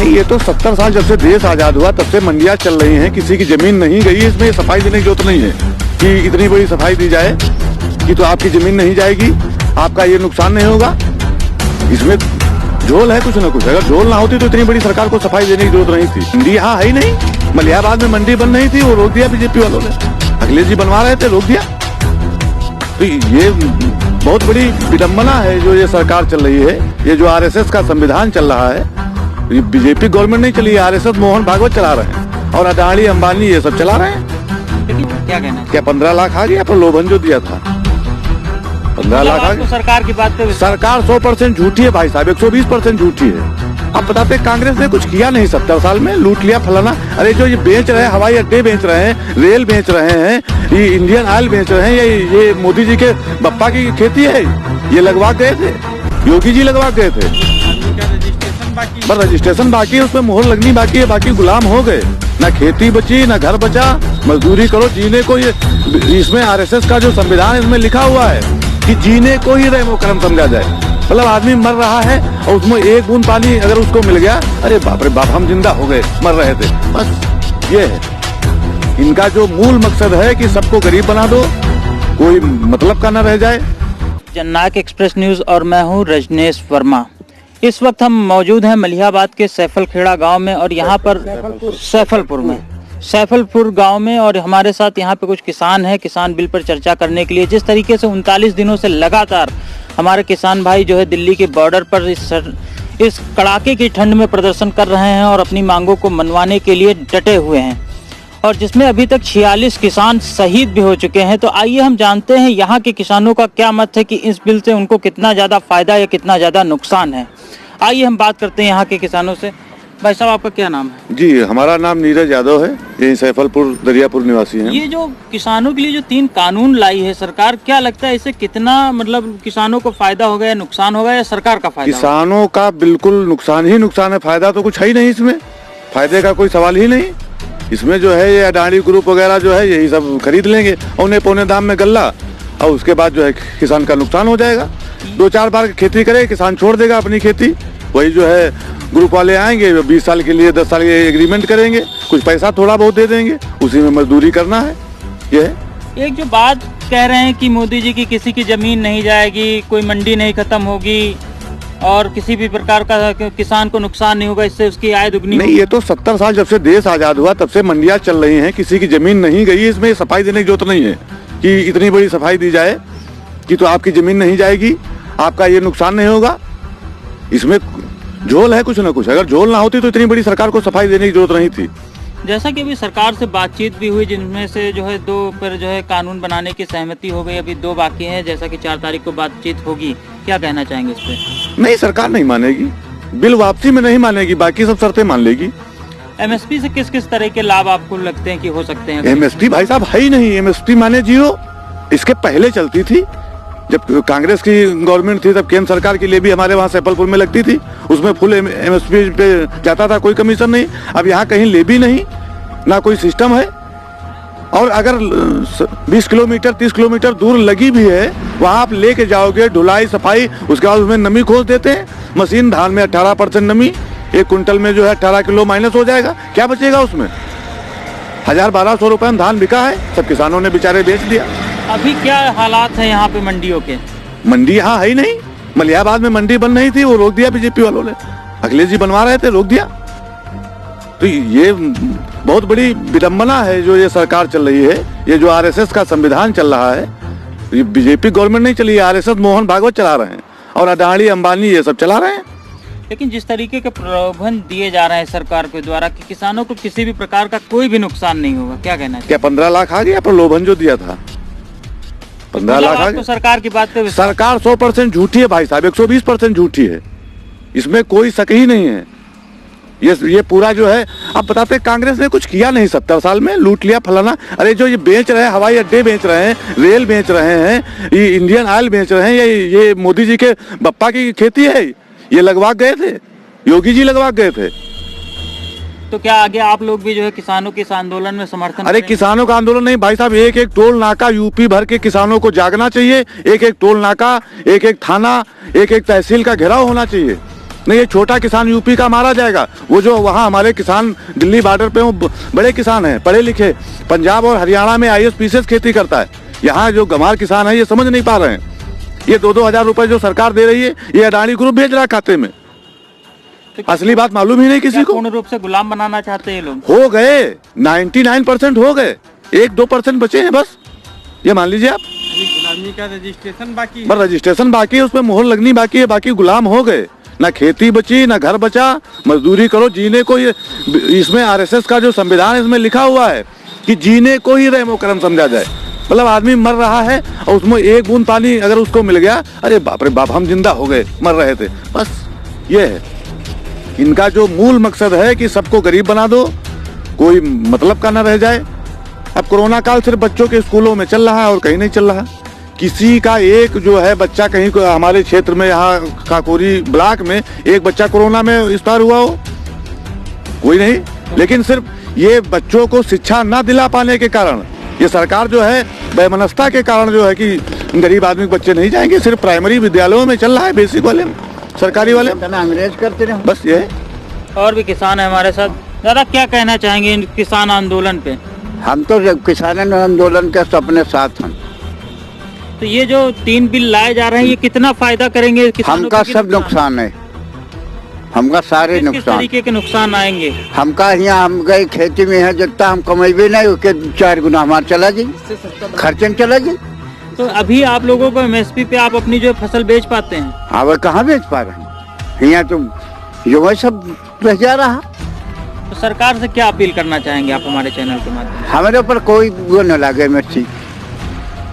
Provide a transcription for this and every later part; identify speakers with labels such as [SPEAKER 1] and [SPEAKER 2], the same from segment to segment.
[SPEAKER 1] नहीं, ये तो 70 साल जब से देश आजाद हुआ तब से मंडियां चल रही हैं, किसी की जमीन नहीं गई। इसमें सफाई देने की जरूरत नहीं है कि इतनी बड़ी सफाई दी जाए कि तो आपकी जमीन नहीं जाएगी, आपका ये नुकसान नहीं होगा। इसमें झोल है कुछ न कुछ। अगर झोल ना होती तो इतनी बड़ी सरकार को सफाई देने की जरूरत नहीं थी। मंडी यहाँ है ही नहीं। मलियाबाद में मंडी बन रही थी, वो रोक दिया बीजेपी वालों ने। अखिलेश जी बनवा रहे थे, रोक दिया। तो ये बहुत बड़ी विडंबना है जो ये सरकार चल रही है। ये जो आरएसएस का संविधान चल रहा है, ये बीजेपी गवर्नमेंट नहीं चली, आरएसएस मोहन भागवत चला रहे हैं और अडानी अंबानी ये सब चला रहे हैं।
[SPEAKER 2] लेकिन क्या कहना है?
[SPEAKER 1] क्या 15 लाख आ गया प्रलोभन जो दिया था? 15 लाख आ गया।
[SPEAKER 2] सरकार की बात पे
[SPEAKER 1] सरकार 100% झूठी है भाई साहब, 120% झूठी है। अब बताते कांग्रेस ने कुछ किया नहीं 70 साल में, लूट लिया फलाना। अरे जो ये बेच रहे हैं, हवाई अड्डे बेच रहे हैं, रेल बेच रहे हैं, ये इंडियन ऑयल बेच रहे हैं, ये मोदी जी के बप्पा की खेती है, ये लगवा गए थे, योगी जी लगवा गए थे। बस रजिस्ट्रेशन बाकी है, उसमें मोहर लगनी बाकी है, बाकी गुलाम हो गए। ना खेती बची, ना घर बचा, मजदूरी करो जीने को। ये इसमें आरएसएस का जो संविधान इसमें लिखा हुआ है कि जीने को ही रहमो करम समझा जाए। मतलब आदमी मर रहा है और उसमें एक बूंद पानी अगर उसको मिल गया, अरे बाप रे बाप, हम जिंदा हो गए, मर रहे थे। बस ये है इनका जो मूल मकसद है कि सबको गरीब बना दो, कोई मतलब का न रह जाए।
[SPEAKER 2] जननायक एक्सप्रेस न्यूज और मैं हूं रजनेश वर्मा। इस वक्त हम मौजूद हैं मलिहाबाद के सैफलखेड़ा गांव में और यहाँ पर सैफलपुर गांव में, और हमारे साथ यहाँ पे कुछ किसान हैं। किसान बिल पर चर्चा करने के लिए जिस तरीके से 39 दिनों से लगातार हमारे किसान भाई जो है दिल्ली के बॉर्डर पर इस कड़ाके की ठंड में प्रदर्शन कर रहे हैं और अपनी मांगों को मनवाने के लिए डटे हुए हैं, और जिसमें अभी तक 46 किसान शहीद भी हो चुके हैं। तो आइए हम जानते हैं यहाँ के किसानों का क्या मत है कि इस बिल से उनको कितना ज़्यादा फायदा या कितना ज़्यादा नुकसान है। आइए हम बात करते हैं यहाँ के किसानों से। भाई साहब, आपका क्या नाम है?
[SPEAKER 1] जी, हमारा नाम नीरज यादव है, यही सैफलपुर दरियापुर निवासी हैं।
[SPEAKER 2] ये जो किसानों के लिए जो 3 कानून लाई है सरकार, क्या लगता है इससे कितना मतलब किसानों को फायदा होगा या नुकसान होगा, या सरकार का फायदा?
[SPEAKER 1] किसानों का बिल्कुल नुकसान ही नुकसान है, फायदा तो कुछ है ही नहीं इसमें। फायदे का कोई सवाल ही नहीं। इसमें जो है ये अडानी ग्रुप वगैरह जो है यही सब खरीद लेंगे औने पौने दाम में गल्ला, और उसके बाद जो है किसान का नुकसान हो जाएगा। 2-4 बार खेती करे, किसान छोड़ देगा अपनी खेती। वही जो है ग्रुप वाले आएंगे, 20 साल के लिए 10 साल के एग्रीमेंट करेंगे, कुछ पैसा थोड़ा बहुत दे देंगे, उसी में मजदूरी करना है। ये है।
[SPEAKER 2] एक जो बात कह रहे हैं कि मोदी जी की किसी की जमीन नहीं जाएगी, कोई मंडी नहीं खत्म होगी और किसी भी प्रकार का किसान को नुकसान नहीं होगा, इससे उसकी आय दुगनी
[SPEAKER 1] नहीं, ये तो 70 साल जब से देश आजाद हुआ तब से मंडियां चल रही हैं, किसी की जमीन नहीं गई। इसमें सफाई देने की जरूरत नहीं है कि इतनी बड़ी सफाई दी जाए कि तो आपकी जमीन नहीं जाएगी, आपका ये नुकसान नहीं होगा। इसमें झोल है कुछ न कुछ। अगर झोल ना होती तो इतनी बड़ी सरकार को सफाई देने की जरूरत नहीं थी।
[SPEAKER 2] जैसा कि अभी सरकार से बातचीत भी हुई, जिनमें से जो है 2 पर जो है कानून बनाने की सहमति हो गई, अभी 2 बाकी हैं, जैसा कि 4 तारीख को बातचीत होगी। क्या कहना चाहेंगे इस पे?
[SPEAKER 1] नहीं, सरकार नहीं मानेगी, बिल वापसी में नहीं मानेगी, बाकी सब शर्तें मान लेगी।
[SPEAKER 2] एमएसपी से किस किस तरह के लाभ आपको लगते हैं कि हो सकते हैं?
[SPEAKER 1] एमएसपी भाई साहब है ही नहीं। एमएसपी माने 0। इसके पहले चलती थी, जब कांग्रेस की गवर्नमेंट थी तब केंद्र सरकार के लिए भी हमारे वहाँ सैफलपुर में लगती थी, उसमें फुल एमएसपी पे जाता था, कोई कमीशन नहीं। अब यहाँ कहीं ले भी नहीं, ना कोई सिस्टम है। और अगर 20 किलोमीटर 30 किलोमीटर दूर लगी भी है, वहाँ आप लेके जाओगे, ढुलाई सफाई, उसके बाद उसमें नमी खोज देते हैं मशीन। धान में 18% नमी, 1 कुंटल में जो है 18 किलो माइनस हो जाएगा, क्या बचेगा उसमें? 1000-1200 रुपए में धान बिका है, सब किसानों ने बेचारे बेच दिया।
[SPEAKER 2] अभी क्या हालात है यहाँ पे मंडियों के?
[SPEAKER 1] मंडी यहाँ है ही नहीं। मलियाबाद में मंडी बन रही थी, वो रोक दिया बीजेपी वालों ने। अखिलेश जी बनवा रहे थे, रोक दिया। तो ये बहुत बड़ी विडंबना है जो ये सरकार चल रही है। ये जो आरएसएस का संविधान चल रहा है, ये बीजेपी गवर्नमेंट नहीं चली, आरएसएस मोहन भागवत चला रहे हैं और अडानी अंबानी ये सब चला रहे हैं।
[SPEAKER 2] लेकिन जिस तरीके के प्रलोभन दिए जा रहे हैं सरकार के द्वारा कि किसानों को किसी भी प्रकार का कोई भी नुकसान नहीं होगा, क्या कहना है?
[SPEAKER 1] क्या 15 लाख आ गया प्रलोभन जो दिया था? 15 लाख आ गया।
[SPEAKER 2] सरकार की बात पे
[SPEAKER 1] सरकार 100% झूठी है भाई साहब, 120% झूठी है। इसमें कोई शक ही नहीं है। ये पूरा जो है, आप बताते कांग्रेस ने कुछ किया नहीं 70 साल में, लूट लिया फलाना। अरे जो ये बेच रहे हैं, हवाई अड्डे बेच रहे हैं, रेल बेच रहे हैं, ये इंडियन ऑयल बेच रहे हैं, ये मोदी जी के बप्पा की खेती है, ये लगवा गए थे, योगी जी लगवा गए थे।
[SPEAKER 2] तो क्या आगे आप लोग भी जो है किसानों के इस आंदोलन में समर्थन?
[SPEAKER 1] अरे किसानों का आंदोलन नहीं भाई साहब, एक एक टोल नाका यूपी भर के किसानों को जागना चाहिए। एक एक टोल नाका, एक एक थाना, एक एक तहसील का घेराव होना चाहिए। नहीं, ये छोटा किसान यूपी का मारा जाएगा। वो जो वहाँ हमारे किसान दिल्ली बॉर्डर पे वो बड़े किसान हैं, पढ़े लिखे, पंजाब और हरियाणा में IAS PCS खेती करता है। यहाँ जो गंवार किसान है ये समझ नहीं पा रहे हैं। ये 2-2 हजार रुपए जो सरकार दे रही है ये अडानी ग्रुप भेज रहा है खाते में। असली बात मालूम ही नहीं किसी को।
[SPEAKER 2] पूर्ण रूप से गुलाम बनाना चाहते हैं लोग।
[SPEAKER 1] हो गए 99% हो गए, 1-2% बचे हैं बस। ये मान लीजिए आप,
[SPEAKER 3] गुलामी का रजिस्ट्रेशन बाकी है।
[SPEAKER 1] बस रजिस्ट्रेशन बाकी है, उसमें मोहर लगनी बाकी है, बाकी गुलाम हो गए। ना खेती बची, ना घर बचा, मजदूरी करो जीने को। ये इसमें RSS का जो संविधान इसमें लिखा हुआ है कि जीने को ही रहमो करम समझा जाए। मतलब आदमी मर रहा है और उसमें एक बूंद पानी अगर उसको मिल गया, अरे बाप रे बाप, हम जिंदा हो गए, मर रहे थे। बस ये है इनका जो मूल मकसद है कि सबको गरीब बना दो, कोई मतलब का ना रह जाए। अब कोरोना काल सिर्फ बच्चों के स्कूलों में चल रहा है और कहीं नहीं चल रहा। किसी का एक जो है बच्चा कहीं को हमारे क्षेत्र में यहाँ काकोरी ब्लॉक में एक बच्चा कोरोना में एक्सपायर हुआ हो, कोई नहीं। लेकिन सिर्फ ये बच्चों को शिक्षा ना दिला पाने के कारण, ये सरकार जो है वैमनस्यता के कारण जो है कि गरीब आदमी के बच्चे नहीं जाएंगे। सिर्फ प्राइमरी विद्यालयों में चल रहा है, बेसिक वाले में, सरकारी वाले में
[SPEAKER 3] अंग्रेज करते रहे।
[SPEAKER 1] बस ये है।
[SPEAKER 2] और भी किसान है हमारे साथ। दादा क्या कहना चाहेंगे इन किसान आंदोलन पे?
[SPEAKER 3] हम तो किसान आंदोलन के अपने साथ हैं।
[SPEAKER 2] तो ये जो 3 बिल लाए जा रहे हैं ये कितना फायदा करेंगे किसानों
[SPEAKER 3] हमका
[SPEAKER 2] को?
[SPEAKER 3] सब नुकसान है, हमका सारे
[SPEAKER 2] किस
[SPEAKER 3] नुकसान।
[SPEAKER 2] तरीके के नुकसान आएंगे?
[SPEAKER 3] हमका यहाँ हम गए खेती में है, जितना हम कमेबे नहीं उसके 4 गुना हमारा चला जी, खर्चन चला जी।
[SPEAKER 2] तो अभी आप लोगों को MSP पे आप अपनी जो फसल बेच पाते हैं?
[SPEAKER 3] अब कहाँ बेच पा रहे हैं, यहाँ तो जो है सब रह जा रहा।
[SPEAKER 2] तो सरकार से क्या अपील करना चाहेंगे आप हमारे चैनल के माध्यम से?
[SPEAKER 3] हमारे ऊपर कोई वो न लगे मिर्ची,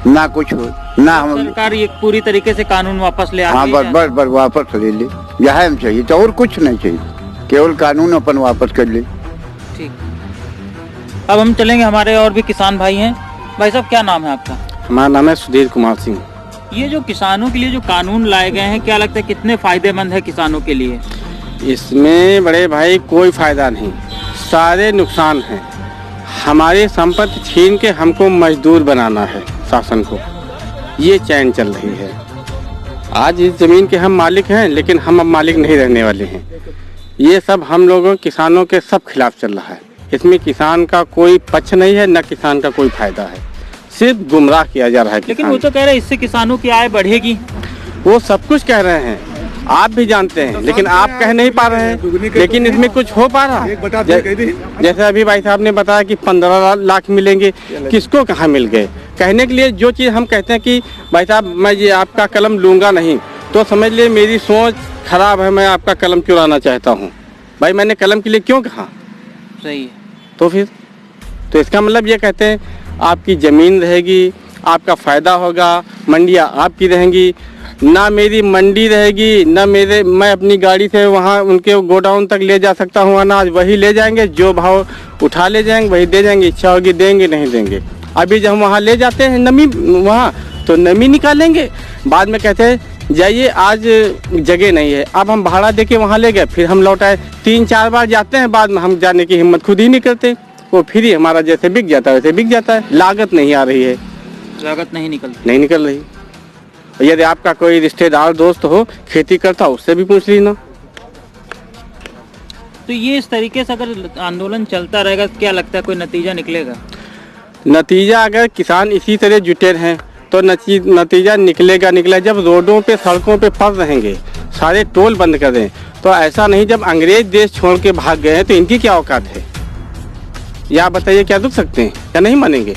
[SPEAKER 3] ना कुछ हो, ना हम।
[SPEAKER 2] सरकार ये पूरी तरीके से कानून वापस ले
[SPEAKER 3] हाँ,
[SPEAKER 2] आती है।
[SPEAKER 3] बस वापस ले ले, यह हम चाहिए तो और कुछ नहीं चाहिए, केवल कानून अपन वापस कर ले।
[SPEAKER 2] ठीक। अब हम चलेंगे, हमारे और भी किसान भाई हैं। भाई साहब क्या नाम है आपका?
[SPEAKER 4] हमारा नाम है सुधीर कुमार सिंह।
[SPEAKER 2] ये जो किसानों के लिए जो कानून लाए गए हैं, क्या लगता है कितने फायदेमंद है किसानों के लिए?
[SPEAKER 4] इसमें बड़े भाई कोई फायदा नहीं, सारे नुकसान हैं। हमारी संपत्ति छीन के हमको मजदूर बनाना है शासन को, ये चैन चल रही है। आज इस जमीन के हम मालिक हैं, लेकिन हम अब मालिक नहीं रहने वाले हैं। ये सब हम लोगों किसानों के सब खिलाफ चल रहा है। इसमें किसान का कोई पक्ष नहीं है, न किसान का कोई फायदा है, सिर्फ गुमराह किया जा रहा है।
[SPEAKER 2] लेकिन वो तो कह रहे हैं इससे किसानों की आय बढ़ेगी।
[SPEAKER 4] वो सब कुछ कह रहे हैं, आप भी जानते हैं, लेकिन आप कह नहीं पा रहे हैं। लेकिन इसमें कुछ हो पा रहा है? जैसे अभी भाई साहब ने बताया कि 15 लाख मिलेंगे, किसको कहाँ मिल गए? कहने के लिए जो चीज़ हम कहते हैं कि भाई साहब मैं ये आपका कलम लूंगा नहीं, तो समझ लिए मेरी सोच खराब है, मैं आपका कलम चुराना चाहता हूँ। भाई मैंने कलम के लिए क्यों कहा?
[SPEAKER 2] सही है।
[SPEAKER 4] तो फिर तो इसका मतलब ये कहते हैं आपकी ज़मीन रहेगी, आपका फ़ायदा होगा, मंडियाँ आपकी रहेंगी, ना मेरी मंडी रहेगी, ना मैं अपनी गाड़ी से वहाँ उनके गोडाउन तक ले जा सकता हूँ अनाज, वही ले जाएंगे, जो भाव उठा ले जाएंगे वही दे जाएंगे, इच्छा होगी देंगे नहीं देंगे। अभी जब हम वहाँ ले जाते हैं नमी वहाँ, तो नमी निकालेंगे, बाद में कहते हैं जाइए आज जगह नहीं है। अब हम भाड़ा दे के वहाँ ले गए, फिर हम लौटाए, 3-4 बार जाते हैं, बाद में हम जाने की हिम्मत खुद ही नहीं करते। वो फिर ही हमारा जैसे बिक जाता है वैसे बिक जाता है, लागत नहीं आ रही है,
[SPEAKER 2] लागत नहीं
[SPEAKER 4] निकल रही। यदि आपका कोई रिश्तेदार दोस्त हो खेती करता, उससे भी पूछ लेना।
[SPEAKER 2] तो ये इस तरीके से अगर आंदोलन चलता रहेगा क्या लगता है कोई नतीजा निकलेगा?
[SPEAKER 4] नतीजा अगर किसान इसी तरह जुटे हैं तो नतीजा निकलेगा। जब रोडों पे सड़कों पे फंस रहेंगे, सारे टोल बंद कर दें, तो ऐसा नहीं जब अंग्रेज देश छोड़ के भाग गए हैं तो इनकी क्या औकात है? या बताइए क्या रुक सकते हैं या नहीं मानेंगे?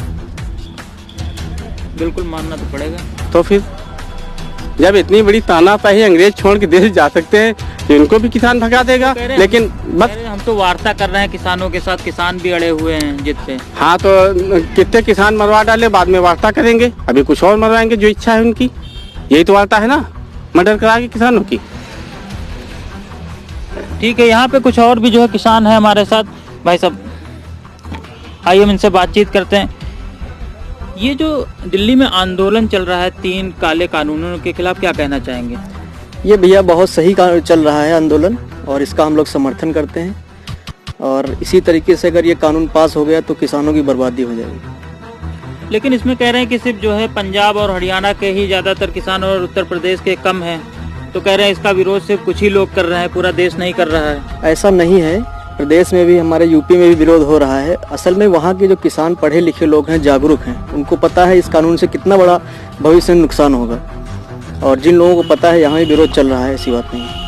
[SPEAKER 2] बिल्कुल मानना तो पड़ेगा।
[SPEAKER 4] तो फिर जब इतनी बड़ी तानाशाही अंग्रेज छोड़ के देश जा सकते हैं तो इनको भी किसान भगा देगा। लेकिन बस
[SPEAKER 2] हम तो वार्ता कर रहे हैं किसानों के साथ, किसान भी अड़े हुए हैं जिद पे।
[SPEAKER 4] हाँ, तो कितने किसान मरवा डाले, बाद में वार्ता करेंगे, अभी कुछ और मरवाएंगे जो इच्छा है उनकी। यही तो वार्ता है ना, मर्डर करा के किसानों की।
[SPEAKER 2] ठीक है, यहाँ पे कुछ और भी जो है किसान है हमारे साथ। भाई साहब आइए हम इनसे बातचीत करते हैं। ये जो दिल्ली में आंदोलन चल रहा है 3 काले कानूनों के खिलाफ, क्या कहना चाहेंगे?
[SPEAKER 5] ये भैया बहुत सही चल रहा है आंदोलन, और इसका हम लोग समर्थन करते हैं। और इसी तरीके से अगर ये कानून पास हो गया तो किसानों की बर्बादी हो जाएगी।
[SPEAKER 2] लेकिन इसमें कह रहे हैं कि सिर्फ जो है पंजाब और हरियाणा के ही ज़्यादातर किसान और उत्तर प्रदेश के कम हैं, तो कह रहे हैं इसका विरोध सिर्फ कुछ ही लोग कर रहे हैं, पूरा देश नहीं कर रहा है।
[SPEAKER 5] ऐसा नहीं है, प्रदेश में भी, हमारे यूपी में भी विरोध हो रहा है। असल में वहाँ के जो किसान पढ़े लिखे लोग हैं, जागरूक हैं, उनको पता है इस कानून से कितना बड़ा भविष्य में नुकसान होगा, और जिन लोगों को पता है यहाँ भी विरोध चल रहा है, ऐसी बात नहीं है।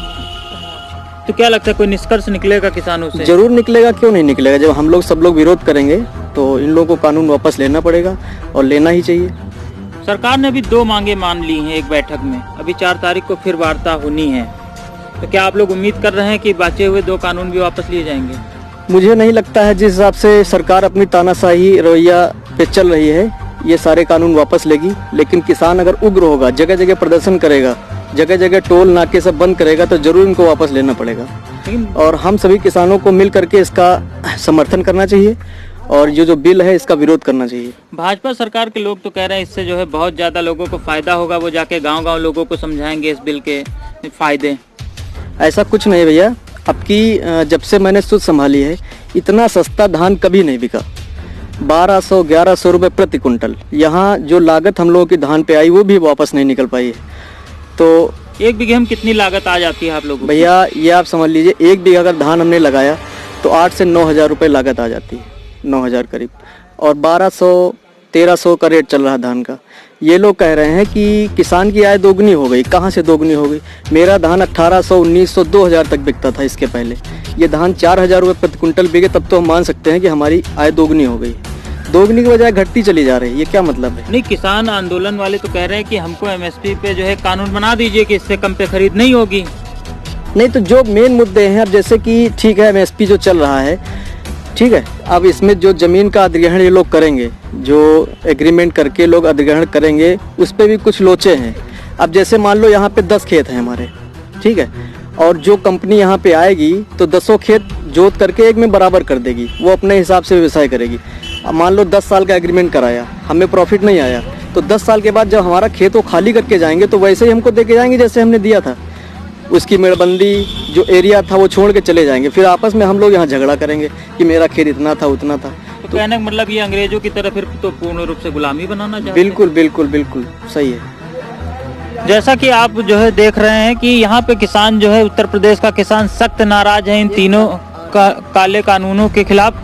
[SPEAKER 2] तो क्या लगता है कोई निष्कर्ष निकलेगा किसानों से?
[SPEAKER 5] जरूर निकलेगा, क्यों नहीं निकलेगा। जब हम लोग सब लोग विरोध करेंगे तो इन लोगों को कानून वापस लेना पड़ेगा, और लेना ही चाहिए।
[SPEAKER 2] सरकार ने अभी 2 मांगे मान ली हैं एक बैठक में, अभी 4 तारीख को फिर वार्ता होनी है, तो क्या आप लोग उम्मीद कर रहे हैं कि बचे हुए 2 कानून भी वापस लिए जाएंगे?
[SPEAKER 5] मुझे नहीं लगता है, जिस हिसाब से सरकार अपनी तानाशाही रवैया पे चल रही है, ये सारे कानून वापस लेगी। लेकिन किसान अगर उग्र होगा, जगह जगह प्रदर्शन करेगा, जगह जगह टोल नाके सब बंद करेगा, तो जरूर इनको वापस लेना पड़ेगा। और हम सभी किसानों को मिल करके इसका समर्थन करना चाहिए, और जो बिल है इसका विरोध करना चाहिए।
[SPEAKER 2] भाजपा सरकार के लोग तो कह रहे हैं इससे जो है बहुत ज्यादा लोगों को फायदा होगा, वो जाके गांव-गांव लोगों को समझाएंगे इस बिल के फायदे।
[SPEAKER 5] ऐसा कुछ नहीं भैया, अब की जब से मैंने सूद संभाली है, इतना सस्ता धान कभी नहीं बिका। 1200-1100 रुपये प्रति कुंटल। यहाँ जो लागत हम लोगों की धान पे आई वो भी वापस नहीं निकल पाई है। तो
[SPEAKER 2] 1 बीघे में कितनी लागत आ जाती है आप लोगों को?
[SPEAKER 5] भैया ये आप समझ लीजिए, 1 बीघा अगर धान हमने लगाया तो 8 से 9 हज़ार रुपये लागत आ जाती है, 9 हज़ार करीब, और 1200-1300 का रेट चल रहा है धान का। ये लोग कह रहे हैं कि किसान की आय दोगुनी हो गई। कहाँ से दोगुनी हो गई? मेरा धान 1800, 1900, 2000 तक बिकता था इसके पहले। ये धान 4000 रुपये प्रति कुंटल बिके, तब तो हम मान सकते हैं कि हमारी आय दोगुनी हो गई। दोगुनी की बजाय घटती चली जा रही है, ये क्या मतलब है?
[SPEAKER 2] नहीं, किसान आंदोलन वाले तो कह रहे हैं कि हमको एमएसपी पे जो है कानून बना दीजिए कि इससे कम पे खरीद नहीं होगी।
[SPEAKER 5] नहीं, तो जो मेन मुद्दे हैं, अब जैसे कि ठीक है एमएसपी जो चल रहा है, ठीक है, अब इसमें जो जमीन का अधिग्रहण ये लोग करेंगे, जो एग्रीमेंट करके लोग अधिग्रहण करेंगे, उस पर भी कुछ लोचे हैं। अब जैसे मान लो यहाँ पे 10 खेत हैं हमारे, ठीक है, और जो कंपनी यहाँ पे आएगी तो 10 खेत जोत करके एक में बराबर कर देगी, वो अपने हिसाब से व्यवसाय करेगी। अब मान लो 10 साल का एग्रीमेंट कराया, हमें प्रॉफिट नहीं आया, तो 10 साल के बाद जब हमारा खेत वो खाली करके जाएंगे तो वैसे ही हमको दे के जाएंगे जैसे हमने दिया था। उसकी मेड़बंदी जो एरिया था वो छोड़ के चले जाएंगे, फिर आपस में हम लोग यहाँ झगड़ा करेंगे कि मेरा खेत इतना था उतना था।
[SPEAKER 2] तो कहने का मतलब ये अंग्रेजों की तरह फिर तो पूर्ण रूप से गुलामी बनाना चाहते हैं।
[SPEAKER 5] बिल्कुल बिल्कुल बिल्कुल सही है।
[SPEAKER 2] जैसा कि आप जो है देख रहे हैं कि यहाँ पे किसान जो है, उत्तर प्रदेश का किसान सख्त नाराज है इन तीनों काले कानूनों के खिलाफ।